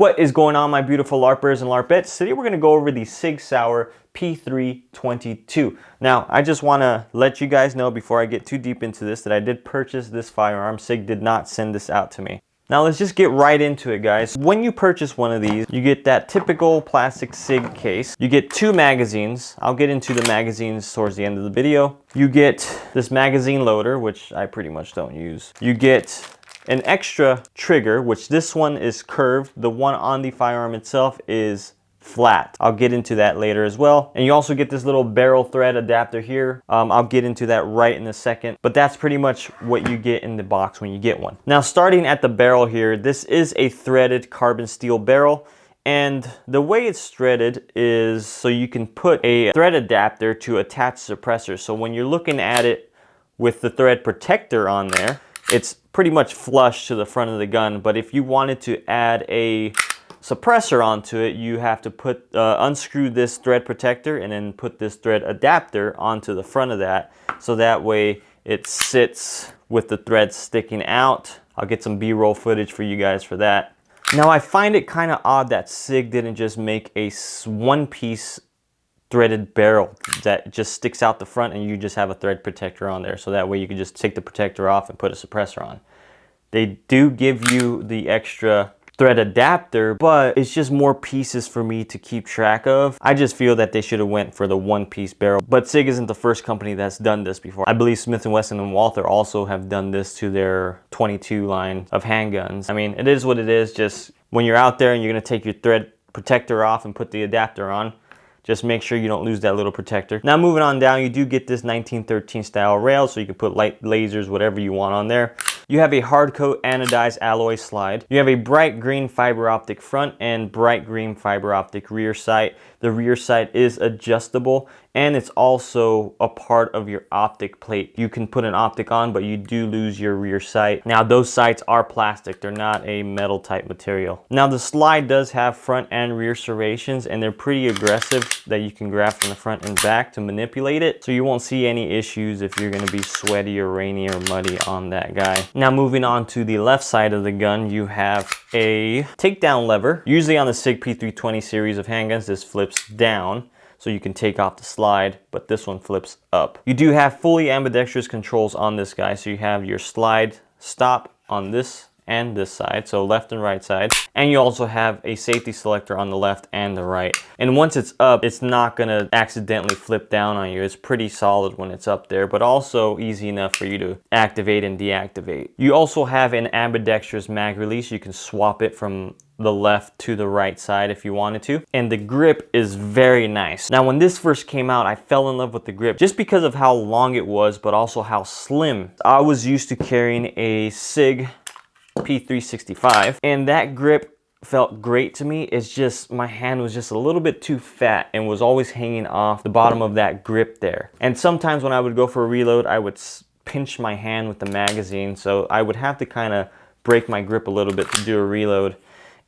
What is going on, my beautiful LARPers and LARPettes? Today we're going to go over the Sauer P322. Now, I just want to let you guys know before I get too deep into this that I did purchase this firearm. SIG did not send this out to me. Now let's just get right into it, guys. When you purchase one of these, you get that typical plastic SIG case. You get 2 magazines. I'll get into the magazines towards the end of the video. You get this magazine loader, which I pretty much don't use. You get an extra trigger, which this one is curved. The one on the firearm itself is flat. I'll get into that later as well. And you also get this little barrel thread adapter here. I'll get into that right in a second, but that's pretty much what you get in the box when you get one. Now, starting at the barrel here, this is a threaded carbon steel barrel. And the way it's threaded is so you can put a thread adapter to attach suppressors. So when you're looking at it with the thread protector on there, it's pretty much flush to the front of the gun. But if you wanted to add a suppressor onto it, you have to put unscrew this thread protector and then put this thread adapter onto the front of that, so that way it sits with the thread sticking out. I'll get some B-roll footage for you guys for that. Now, I find it kind of odd that SIG didn't just make a one-piece threaded barrel that just sticks out the front and you just have a thread protector on there, so that way you can just take the protector off and put a suppressor on. They do give you the extra thread adapter, but it's just more pieces for me to keep track of. I just feel that they should have went for the one-piece barrel. But SIG isn't the first company that's done this before. I believe Smith & Wesson and Walther also have done this to their 22 line of handguns. I mean, it is what it is. Just when you're out there and you're gonna take your thread protector off and put the adapter on, just make sure you don't lose that little protector. Now, moving on down, you do get this 1913 style rail, so you can put light lasers, whatever you want on there. You have a hard coat anodized alloy slide. You have a bright green fiber optic front and bright green fiber optic rear sight. The rear sight is adjustable, and it's also a part of your optic plate. You can put an optic on, but you do lose your rear sight. Now, those sights are plastic. They're not a metal type material. Now, the slide does have front and rear serrations, and they're pretty aggressive that you can grab from the front and back to manipulate it. So you won't see any issues if you're gonna be sweaty or rainy or muddy on that guy. Now, moving on to the left side of the gun, you have a takedown lever. Usually on the SIG P320 series of handguns, this flips down, so you can take off the slide, but this one flips up. You do have fully ambidextrous controls on this guy, so you have your slide stop on this and this side, so left and right side, and you also have a safety selector on the left and the right. And once it's up, it's not gonna accidentally flip down on you. It's pretty solid when it's up there, but also easy enough for you to activate and deactivate. You also have an ambidextrous mag release. You can swap it from the left to the right side if you wanted to, and the grip is very nice. Now, when this first came out, I fell in love with the grip just because of how long it was, but also how slim. I was used to carrying a SIG P365, and that grip felt great to me. It's just my hand was just a little bit too fat and was always hanging off the bottom of that grip there. And sometimes when I would go for a reload, I would pinch my hand with the magazine, so I would have to kind of break my grip a little bit to do a reload.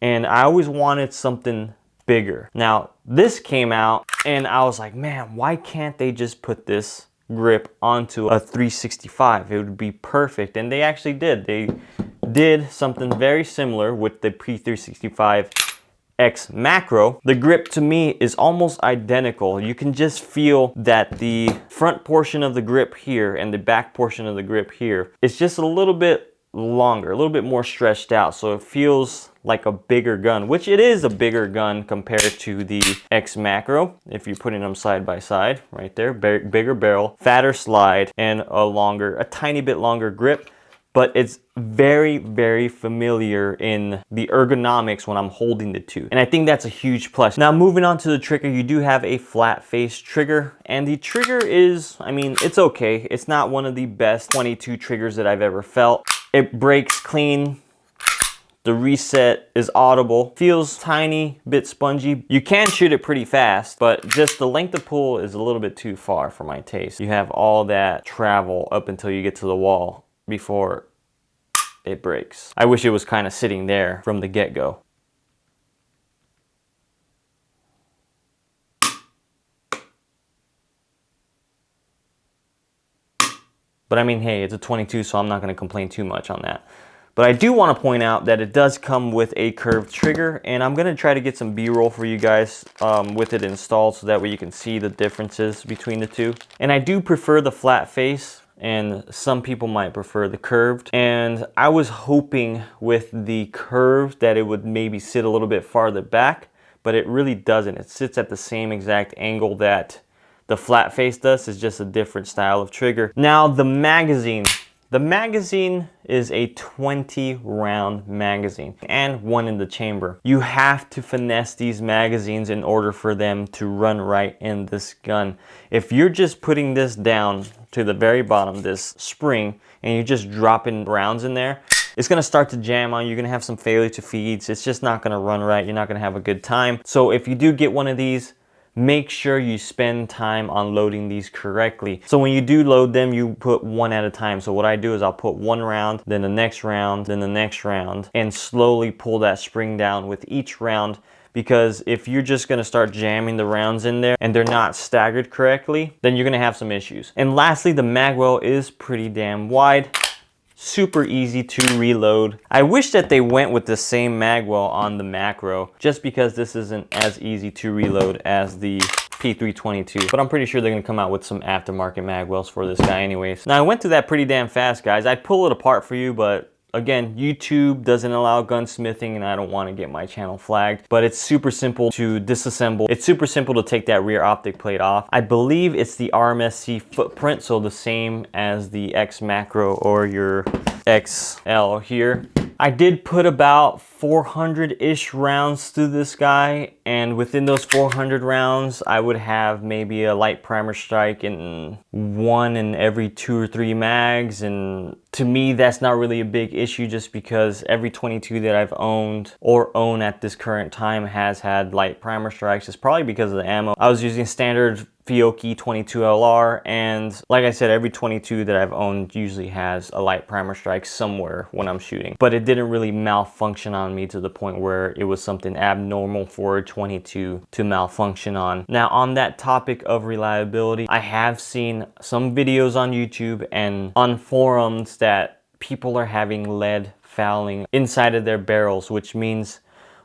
And I always wanted something bigger. Now, this came out and I was like, man, why can't they just put this grip onto a 365? It would be perfect. And they actually did. They did something very similar with the P365X Macro. The grip to me is almost identical. You can just feel that the front portion of the grip here and the back portion of the grip here is just a little bit longer, a little bit more stretched out, so it feels like a bigger gun, which it is a bigger gun compared to the X Macro. If you're putting them side by side, right there, bigger barrel, fatter slide, and a tiny bit longer grip. But it's very, very familiar in the ergonomics when I'm holding the two. And I think that's a huge plus. Now, moving on to the trigger, you do have a flat face trigger. And the trigger is, I mean, it's okay. It's not one of the best 22 triggers that I've ever felt. It breaks clean. The reset is audible. Feels tiny, bit spongy. You can shoot it pretty fast, but just the length of pull is a little bit too far for my taste. You have all that travel up until you get to the wall before it breaks. I wish it was kind of sitting there from the get-go. But I mean, hey, it's a 22, so I'm not going to complain too much on that. But I do want to point out that it does come with a curved trigger, and I'm going to try to get some B-roll for you guys with it installed so that way you can see the differences between the two. And I do prefer the flat face, and some people might prefer the curved. And I was hoping with the curved that it would maybe sit a little bit farther back, but it really doesn't. It sits at the same exact angle that the flat face does. It's just a different style of trigger. Now the magazine. The magazine is a 20 round magazine and one in the chamber. You have to finesse these magazines in order for them to run right in this gun. If you're just putting this down to the very bottom, this spring, and you're just dropping rounds in there, it's gonna start to jam on you. You're gonna have some failure to feeds. It's just not gonna run right. You're not gonna have a good time. So if you do get one of these, make sure you spend time on loading these correctly. So when you do load them, you put one at a time. So what I do is I'll put one round, then the next round, then the next round, and slowly pull that spring down with each round. Because if you're just gonna start jamming the rounds in there and they're not staggered correctly, then you're gonna have some issues. And lastly, the mag well is pretty damn wide. Super easy to reload. I wish that they went with the same magwell on the macro, just because this isn't as easy to reload as the P322, but I'm pretty sure they're gonna come out with some aftermarket magwells for this guy anyways. Now I went through that pretty damn fast, guys. I'd pull it apart for you, but again, YouTube doesn't allow gunsmithing and I don't want to get my channel flagged, but it's super simple to disassemble. It's super simple to take that rear optic plate off. I believe it's the RMSC footprint, so the same as the X Macro or your XL here. I did put about 400-ish rounds through this guy, and within those 400 rounds, I would have maybe a light primer strike in one in every 2 or 3 mags, and to me, that's not really a big issue just because every 22 that I've owned or own at this current time has had light primer strikes. It's probably because of the ammo. I was using standard Fiocchi 22LR, and like I said, every 22 that I've owned usually has a light primer strike somewhere when I'm shooting, but it didn't really malfunction on me to the point where it was something abnormal for a 22 to malfunction on. Now on that topic of reliability, I have seen some videos on YouTube and on forums that people are having lead fouling inside of their barrels, which means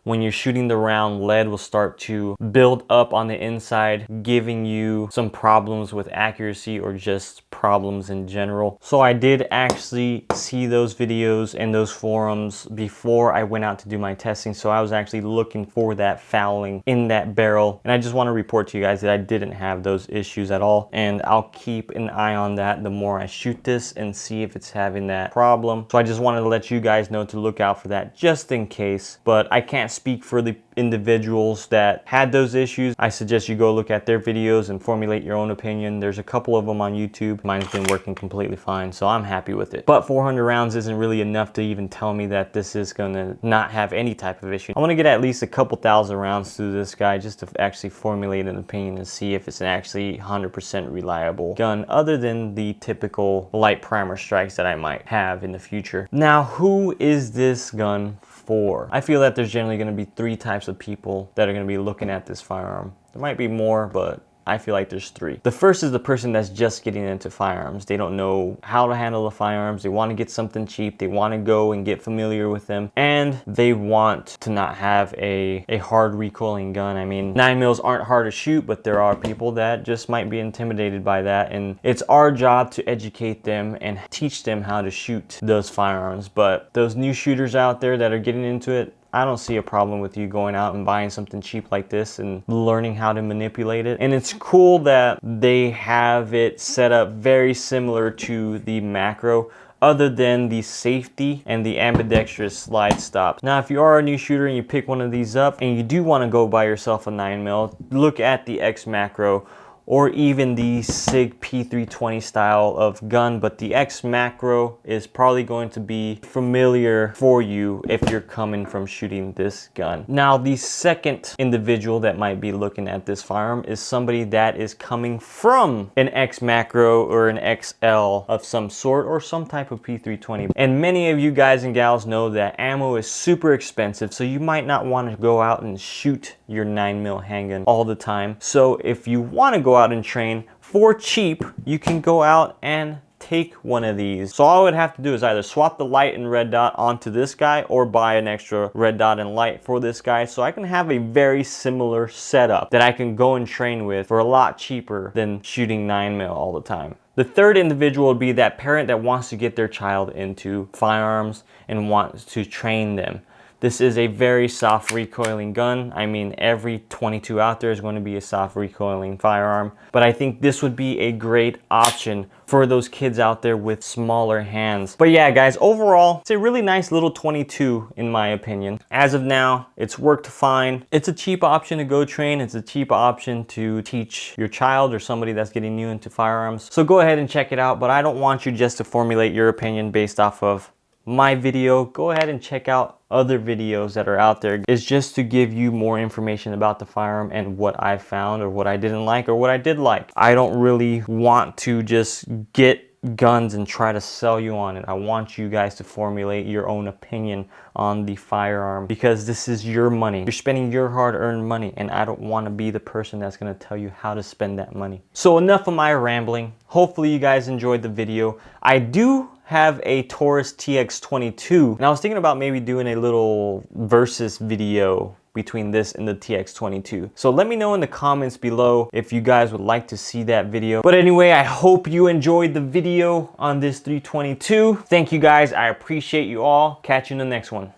when you're shooting the round, lead will start to build up on the inside, giving you some problems with accuracy or just problems in general. So I did actually see those videos and those forums before I went out to do my testing. So I was actually looking for that fouling in that barrel. And I just want to report to you guys that I didn't have those issues at all. And I'll keep an eye on that the more I shoot this and see if it's having that problem. So I just wanted to let you guys know to look out for that just in case. But I can't speak for the individuals that had those issues. I suggest you go look at their videos and formulate your own opinion. There's a couple of them on YouTube. Mine's been working completely fine, so I'm happy with it. But 400 rounds isn't really enough to even tell me that this is gonna not have any type of issue. I wanna get at least a couple thousand rounds through this guy just to actually formulate an opinion and see if it's an actually 100% reliable gun, other than the typical light primer strikes that I might have in the future. Now, who is this gun for? I feel that there's generally going to be 3 types of people that are going to be looking at this firearm. There might be more, but I feel like there's 3. The first is the person that's just getting into firearms. They don't know how to handle the firearms. They want to get something cheap. They want to go and get familiar with them. And they want to not have a hard recoiling gun. I mean, 9mm aren't hard to shoot, but there are people that just might be intimidated by that. And it's our job to educate them and teach them how to shoot those firearms. But those new shooters out there that are getting into it, I don't see a problem with you going out and buying something cheap like this and learning how to manipulate it. And it's cool that they have it set up very similar to the macro, other than the safety and the ambidextrous slide stops. Now, if you are a new shooter and you pick one of these up and you do want to go buy yourself a 9mm, look at the X Macro or even the SIG P320 style of gun, but the X Macro is probably going to be familiar for you if you're coming from shooting this gun. Now, the second individual that might be looking at this firearm is somebody that is coming from an X Macro or an XL of some sort, or some type of P320. And many of you guys and gals know that ammo is super expensive, so you might not want to go out and shoot your 9mm handgun all the time. So if you want to go out and train for cheap, you can go out and take one of these. So all I would have to do is either swap the light and red dot onto this guy or buy an extra red dot and light for this guy, so I can have a very similar setup that I can go and train with for a lot cheaper than shooting 9mm all the time. The third individual would be that parent that wants to get their child into firearms and wants to train them. This is a very soft recoiling gun. I mean, every 22 out there is going to be a soft recoiling firearm, but I think this would be a great option for those kids out there with smaller hands. But yeah, guys, overall, it's a really nice little 22 in my opinion. As of now, it's worked fine. It's a cheap option to go train. It's a cheap option to teach your child or somebody that's getting new into firearms. So go ahead and check it out, but I don't want you just to formulate your opinion based off of my video. Go ahead and check out other videos that are out there. It's just to give you more information about the firearm and what I found or what I didn't like or what I did like. I don't really want to just get guns and try to sell you on it. I want you guys to formulate your own opinion on the firearm because this is your money. You're spending your hard-earned money, and I don't want to be the person that's going to tell you how to spend that money. So enough of my rambling. Hopefully you guys enjoyed the video. I do have a Taurus TX22, and I was thinking about maybe doing a little versus video between this and the TX22. So let me know in the comments below if you guys would like to see that video. But anyway, I hope you enjoyed the video on this 322. Thank you guys, I appreciate you all. Catch you in the next one.